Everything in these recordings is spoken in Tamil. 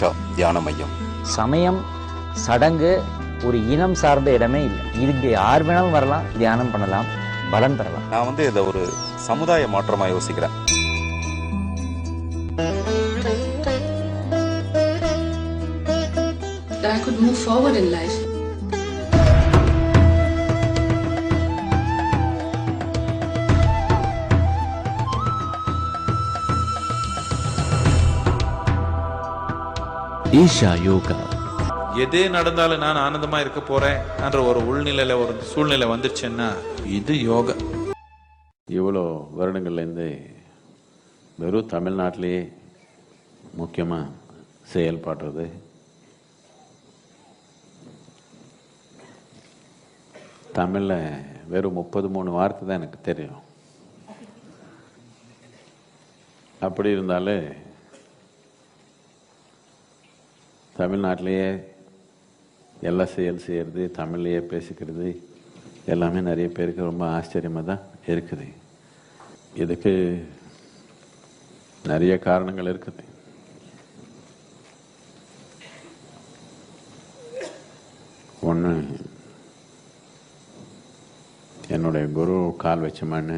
ஈஷா தியான மையம். சமயம் சடங்கு ஒரு இனம் சார்ந்த இடமே இல்லை. இதுக்கு யார் வேணாலும் வரலாம், தியானம் பண்ணலாம், பலன் பெறலாம். நான் இதை ஒரு சமுதாய மாற்றமா யோசிக்கிறேன். That I could move forward in life. Isha yoga. எதே நடந்தாலும் நான் ஆனந்தமா இருக்க போறேன் என்ற ஒரு உள்நிலையில ஒரு சூழ்நிலை வந்துருச்சுன்னா இது யோகா. இவ்வளோ வருடங்கள்லேருந்து வெறும் தமிழ்நாட்டிலேயே முக்கியமாக செயல்படுறது தமிழில் வெறும் 33 வார்த்தை தான் எனக்கு தெரியும். அப்படி இருந்தாலும் தமிழ்நாட்டிலேயே எல்லா செயல் செய்கிறது, தமிழ்லையே பேசிக்கிறது எல்லாமே நிறைய பேருக்கு ரொம்ப ஆச்சரியமாக தான் இருக்குது. இதுக்கு நிறைய காரணங்கள் இருக்குது. ஒன்று, என்னுடைய குரு கால் வச்ச மண்.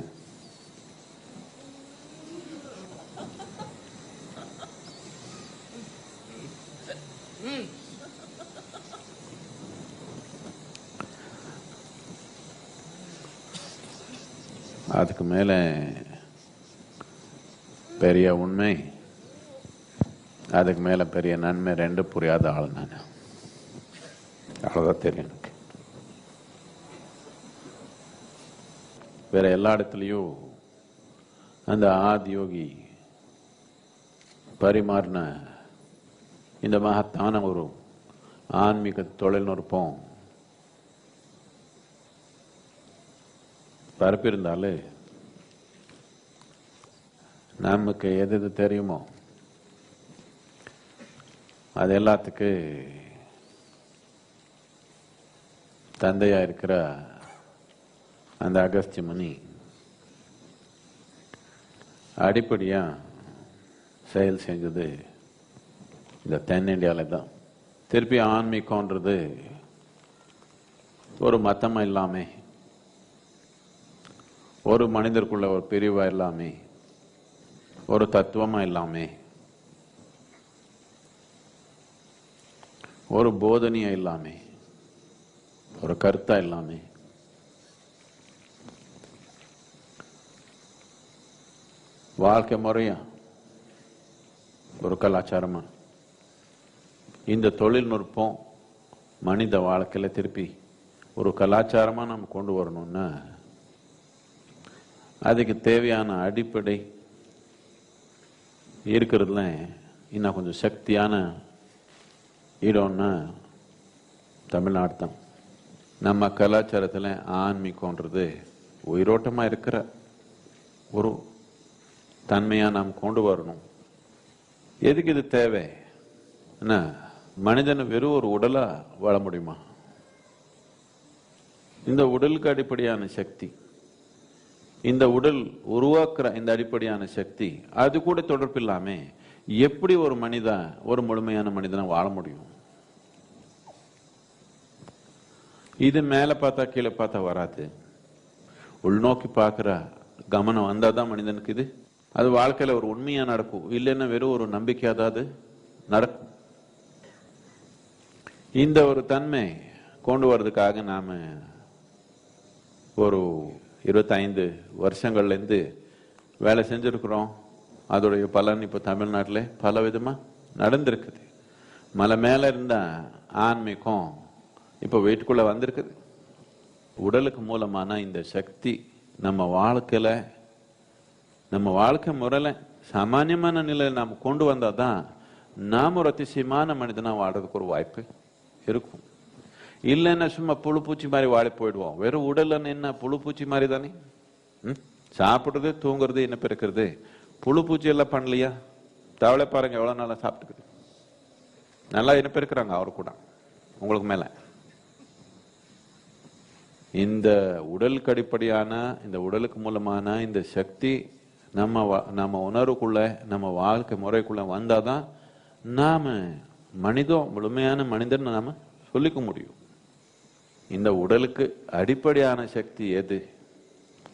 அதுக்கு மேலே பெரிய உண்மை, அதுக்கு மேலே பெரிய நன்மை, ரெண்டு புரியாத ஆள் நான். அவ்வளோதான் தெரியும் எனக்கு. வேற எல்லா இடத்துலையும் அந்த ஆதியோகி பரிமாறின இந்த மகத்தான ஒரு ஆன்மீக தொழில்நுட்பம் பரப்பியிருந்தாலே நமக்கு எது எது தெரியுமோ அது எல்லாத்துக்கு தந்தையா இருக்கிற அந்த அகஸ்திய முனி அடிப்படையா செயல் செஞ்சது இந்த தென்னிந்தியாவில் தான். திருப்பி ஆன்மீகம்ன்றது ஒரு மத்தமா இல்லாம, ஒரு மனிதருக்குள்ள ஒரு பிரிவா இல்லாமே, ஒரு தத்துவமா இல்லாமே, ஒரு போதனையா இல்லாமே, ஒரு கருத்தா இல்லாமே, வாழ்க்கை முறையா, ஒரு கலாச்சாரமா இந்த தொழில்நுட்பம் மனித வாழ்க்கையில திருப்பி ஒரு கலாச்சாரமா நம்ம கொண்டு வரணும்னா அதுக்கு தேவையான அடிப்படை இருக்கிறதுல இன்னும் கொஞ்சம் சக்தியான இடம்னா தமிழ்நாடு தான். நம்ம கலாச்சாரத்தில் ஆன்மீகம்ன்றது உயிரோட்டமாக இருக்கிற ஒரு தன்மையாக நாம் கொண்டு வரணும். எதுக்கு இது தேவை? என்ன மனிதனை வெறும் ஒரு உடலா வாழ முடியுமா? இந்த உடலுக்கு அடிப்படையான சக்தி, இந்த உடல் உருவாக்குற இந்த அடிப்படையான சக்தி, அது கூட தொடர்பு இல்லாம எப்படி ஒரு மனிதன் ஒரு முழுமையான மனிதனை வாழ முடியும்? இது மேல பார்த்தா கீழே பார்த்தா வராது. உள்நோக்கி பார்க்கிற கவனம் வந்தாதான் மனிதனுக்கு இது அது வாழ்க்கையில ஒரு உண்மையா நடக்கும். இல்லைன்னா வெறும் ஒரு நம்பிக்கையாதாவது நடக்கும். இந்த ஒரு தன்மை கொண்டு வர்றதுக்காக நாம ஒரு 25 வருஷங்கள்ல இருந்து வேலை செஞ்சிருக்கிறோம். அதோடைய பலன் இப்ப தமிழ்நாட்டில் பல விதமா நடந்திருக்குது. மலை மேல இருந்த ஆன்மீகம் இப்ப வீட்டுக்குள்ள வந்திருக்குது. உடலுக்கு மூலமான இந்த சக்தி நம்ம வாழ்க்கையில, நம்ம வாழ்க்கை முறையில சாமானியமான நிலையில் நாம் கொண்டு வந்தாதான் நாம ஒரு அதிசயமான மனிதனா வாழ்றதுக்கு ஒரு வாய்ப்பு இருக்கும். இல்லைன்னா சும்மா புழுப்பூச்சி மாதிரி வாழ போயிடுவோம். வெறும் உடல் என்ன புழுப்பூச்சி மாதிரி தானே. சாப்பிடுறது, தூங்குறது, என்ன பிறக்கிறது. புழுப்பூச்சி எல்லாம் பண்ணலையா? தவளை பாருங்க எவ்வளவு நல்லா சாப்பிட்டுக்குது, நல்லா என்ன பிறக்கிறாங்க அவரு கூட உங்களுக்கு மேல. இந்த உடலுக்கு அடிப்படையான, இந்த உடலுக்கு மூலமான இந்த சக்தி நம்ம உணர்வுக்குள்ள, நம்ம வாழ்க்கை முறைக்குள்ள வந்தாதான் நாம முழுமையான மனிதன் நாம சொல்லிக்க முடியும். இந்த உடலுக்கு அடிப்படையான சக்தி எது,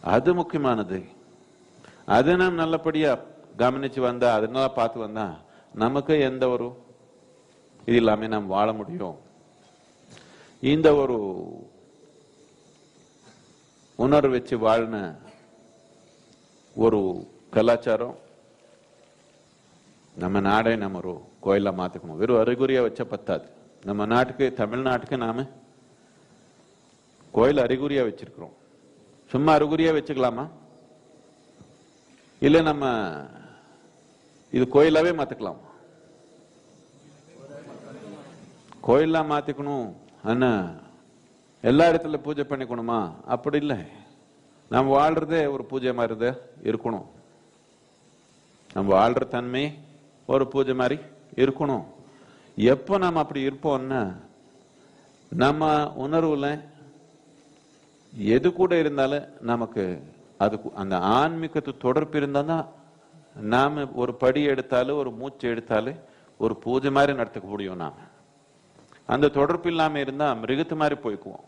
அது முக்கியமானது. அதை நாம் நல்லபடியா கவனிச்சு வந்தா, அதனால பார்த்து வந்தா நமக்கு எந்த ஒரு இது இல்லாம நாம் வாழ முடியும். இந்த ஒரு உணர்வு வச்சு வாழ்ன ஒரு கலாச்சாரம் நம்ம நாடே நம்ம ஒரு கோயிலா மாத்திக்கணும். வெறும் அறிகுறியா வச்ச பத்தாது. நம்ம நாட்டுக்கு, தமிழ்நாட்டுக்கு நாம கோயில் அறிகுறியா வச்சிருக்கிறோம். சும்மா அறிகுறியா வச்சுக்கலாமா? இல்ல நம்ம இது கோயிலாவே மாத்திக்கலாமா? கோயிலா மாத்திக்கணும். ஆனா எல்லா இடத்துல பூஜை பண்ணிக்கணுமா? அப்படி இல்லை. நம்ம வாழ்றதே ஒரு பூஜை மாதிரி இருக்கணும். நம்ம வாழ்ற தன்மை ஒரு பூஜை மாதிரி இருக்கணும். எப்போ நம்ம அப்படி இருப்போம்னா, நம்ம உணர்வுல எது கூட இருந்தாலும் நமக்கு அது அந்த ஆன்மீகத்து தொடர்பு இருந்தா தான் நாம ஒரு படி எடுத்தாலும் ஒரு மூச்சு எடுத்தாலும் ஒரு பூஜை மாதிரி நடத்திக்க முடியும். நாம அந்த தொடர்பு இல்லாம இருந்தா மிருகத்து மாதிரி போய்க்குவோம்.